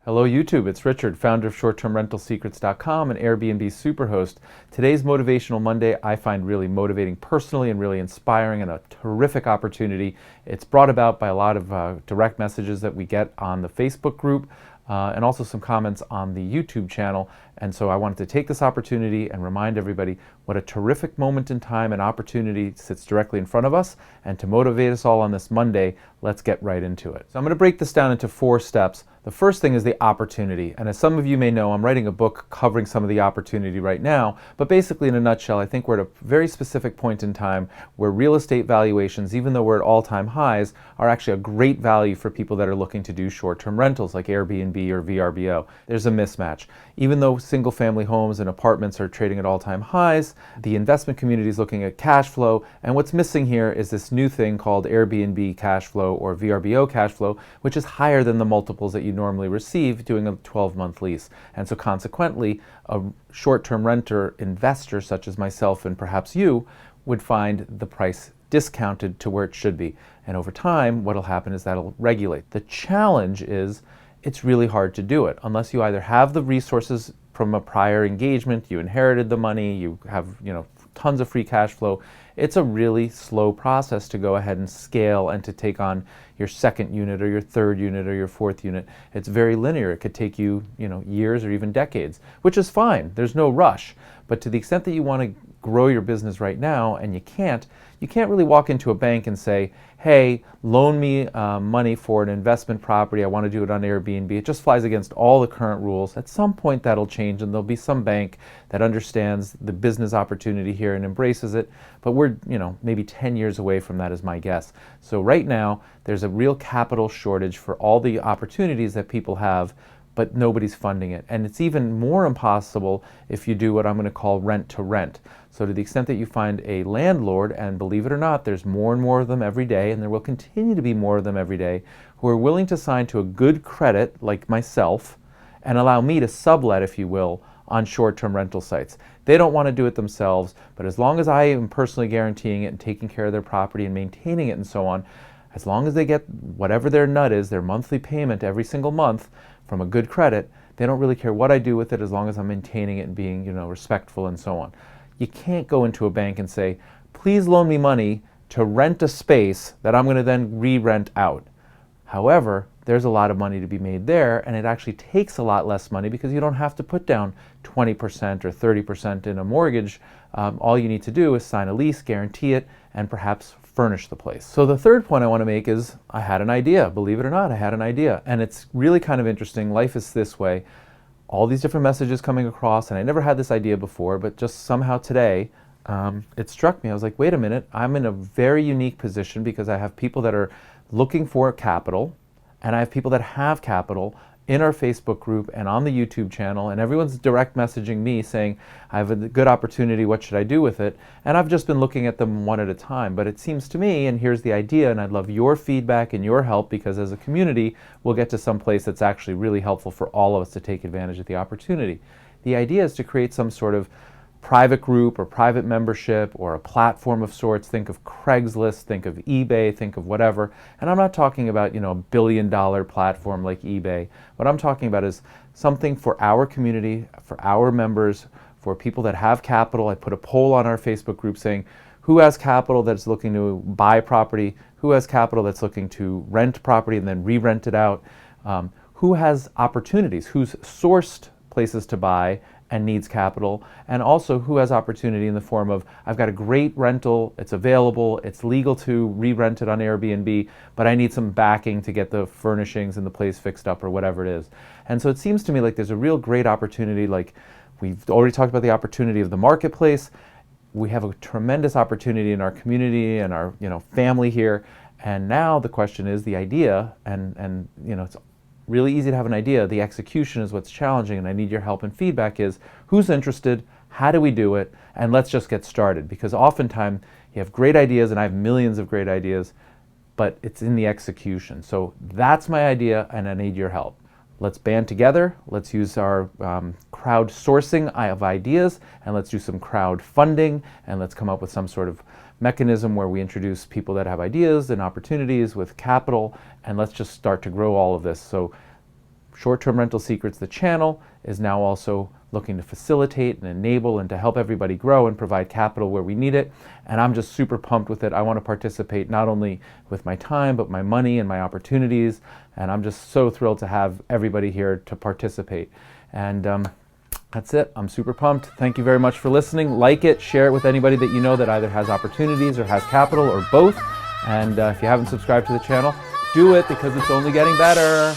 Hello YouTube, it's Richard, founder of ShortTermRentalSecrets.com and Airbnb Superhost. Today's Motivational Monday I find really motivating personally and really inspiring and a terrific opportunity. It's brought about by a lot of direct messages that we get on the Facebook group and also some comments on the YouTube channel. And so I wanted to take this opportunity and remind everybody what a terrific moment in time and opportunity sits directly in front of us. And to motivate us all on this Monday, let's get right into it. So I'm going to break this down into 4 steps. The first thing is the opportunity. And as some of you may know, I'm writing a book covering some of the opportunity right now. But basically, in a nutshell, I think we're at a very specific point in time where real estate valuations, even though we're at all-time highs, are actually a great value for people that are looking to do short-term rentals like Airbnb or VRBO. There's a mismatch. Even though single-family homes and apartments are trading at all-time highs, the investment community is looking at cash flow. And what's missing here is this new thing called Airbnb cash flow or VRBO cash flow, which is higher than the multiples that you normally receive doing a 12-month lease. And so consequently, a short-term renter investor such as myself and perhaps you would find the price discounted to where it should be. And over time, what'll happen is that'll regulate. The challenge is it's really hard to do it unless you either have the resources from a prior engagement, you inherited the money, you have tons of free cash flow. It's a really slow process to go ahead and scale and to take on your second unit or your third unit or your fourth unit. It's very linear. It could take you, years or even decades, which is fine. There's no rush. But to the extent that you want to grow your business right now and you can't really walk into a bank and say, hey, loan me money for an investment property. I want to do it on Airbnb. It just flies against all the current rules. At some point that'll change and there'll be some bank that understands the business opportunity here and embraces it. But we're, maybe 10 years away from that is my guess. So right now there's a real capital shortage for all the opportunities that people have, but nobody's funding it. And it's even more impossible if you do what I'm going to call rent to rent. So to the extent that you find a landlord, and believe it or not, there's more and more of them every day, and there will continue to be more of them every day, who are willing to sign to a good credit, like myself, and allow me to sublet, if you will, on short-term rental sites. They don't want to do it themselves, but as long as I am personally guaranteeing it and taking care of their property and maintaining it and so on, as long as they get whatever their nut is, their monthly payment every single month from a good credit, they don't really care what I do with it as long as I'm maintaining it and being, respectful and so on. You can't go into a bank and say, please loan me money to rent a space that I'm going to then re-rent out. However, there's a lot of money to be made there, and it actually takes a lot less money because you don't have to put down 20% or 30% in a mortgage. All you need to do is sign a lease, guarantee it, and perhaps furnish the place. So the third point I want to make is I had an idea. Believe it or not, I had an idea. And it's really kind of interesting. Life is this way. All these different messages coming across, and I never had this idea before, but just somehow today, it struck me. I was like, wait a minute, I'm in a very unique position because I have people that are looking for capital, and I have people that have capital in our Facebook group and on the YouTube channel, and everyone's direct messaging me saying, I have a good opportunity, what should I do with it? And I've just been looking at them one at a time. But it seems to me, and here's the idea, and I'd love your feedback and your help, because as a community, we'll get to some place that's actually really helpful for all of us to take advantage of the opportunity. The idea is to create some sort of private group or private membership or a platform of sorts. Think of Craigslist, think of eBay, think of whatever. And I'm not talking about, a billion-dollar platform like eBay. What I'm talking about is something for our community, for our members, for people that have capital. I put a poll on our Facebook group saying, who has capital that's looking to buy property? Who has capital that's looking to rent property and then re-rent it out? Who has opportunities? Who's sourced places to buy and needs capital, and also who has opportunity in the form of, I've got a great rental, it's available, it's legal to re-rent it on Airbnb, but I need some backing to get the furnishings and the place fixed up or whatever it is. And so it seems to me like there's a real great opportunity. Like we've already talked about the opportunity of the marketplace. We have a tremendous opportunity in our community and our family here. And now the question is the idea, and it's really easy to have an idea. The execution is what's challenging, and I need your help and feedback is, who's interested, how do we do it, and let's just get started. Because oftentimes you have great ideas, and I have millions of great ideas, but it's in the execution. So that's my idea, and I need your help. Let's band together, let's use our crowdsourcing of ideas, and let's do some crowdfunding, and let's come up with some sort of mechanism where we introduce people that have ideas and opportunities with capital, and let's just start to grow all of this. So Short-Term Rental Secrets, the channel, is now also looking to facilitate and enable and to help everybody grow and provide capital where we need it. And I'm just super pumped with it. I want to participate not only with my time, but my money and my opportunities. And I'm just so thrilled to have everybody here to participate. And that's it. I'm super pumped. Thank you very much for listening. Like it, share it with anybody that you know that either has opportunities or has capital or both. And if you haven't subscribed to the channel, do it because it's only getting better.